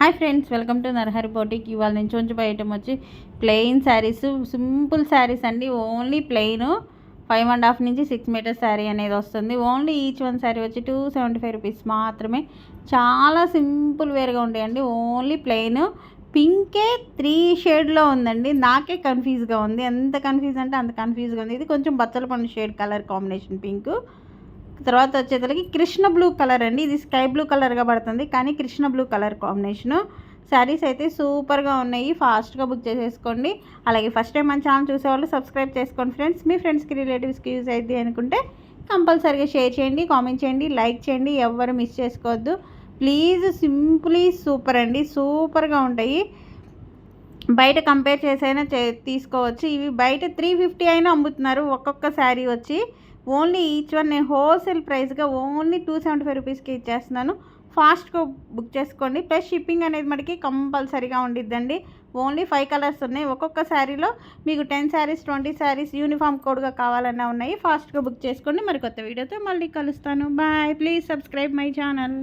Hi friends, welcome to Narahari boutique. ఇవాళ నేను చూపించబోయే ఐటమ్ వచ్చి ప్లెయిన్ శారీస్, సింపుల్ శారీస్ అండి. ఓన్లీ ప్లెయిన్ 5.5 నుంచి 6 మీటర్స్ శారీ అనేది వస్తుంది. ఓన్లీ ఈచ్ వన్ శారీ వచ్చి 275 రూపీస్ మాత్రమే. చాలా సింపుల్ వేర్గా ఉంటాయండి. ఓన్లీ ప్లెయిన్ పింకే 3 షేడ్లో ఉందండి. నాకే కన్ఫ్యూజ్గా ఉంది. ఎంత కన్ఫ్యూజ్ అంటే అంత కన్ఫ్యూజ్గా ఉంది. ఇది కొంచెం బచ్చల పండు షేడ్ కలర్ కాంబినేషన్ పింక్. తర్వాత వచ్చేసరికి కృష్ణ బ్లూ కలర్ అండి. ఇది స్కై బ్లూ కలర్గా పడుతుంది, కానీ Krishna blue colour combination. Saris అయితే సూపర్గా ఉన్నాయి. ఫాస్ట్గా బుక్ చేసేసుకోండి. అలాగే ఫస్ట్ టైం మన ఛానల్ చూసేవాళ్ళు సబ్స్క్రైబ్ చేసుకోండి ఫ్రెండ్స్. మీ ఫ్రెండ్స్కి రిలేటివ్స్కి యూజ్ అవుతుంది అనుకుంటే కంపల్సరీగా షేర్ చేయండి, కామెంట్ చేయండి, లైక్ చేయండి. ఎవ్వరు మిస్ చేసుకోవద్దు ప్లీజ్. సింపుల్లీ సూపర్ అండి, సూపర్గా ఉంటాయి. బయట కంపేర్ చేసైనా తీసుకోవచ్చు. ఇవి బయట 350 అయినా అమ్ముతున్నారు ఒక్కొక్క శారీ వచ్చి. ఓన్లీ ఈచ్ వన్ నేను హోల్సేల్ ప్రైస్గా ఓన్లీ 275 రూపీస్కి ఇచ్చేస్తున్నాను. ఫాస్ట్గా బుక్ చేసుకోండి. ప్లస్ షిప్పింగ్ అనేది మనకి కంపల్సరీగా ఉండిద్దండి. ఓన్లీ 5 కలర్స్ ఉన్నాయి. ఒక్కొక్క శారీలో మీకు 10 శారీస్ 20 శారీస్ యూనిఫామ్ కోడ్గా కావాలన్నా ఉన్నాయి. ఫాస్ట్గా బుక్ చేసుకోండి. మరి కొత్త వీడియోతో మళ్ళీ కలుస్తాను. Bye. Please subscribe my channel.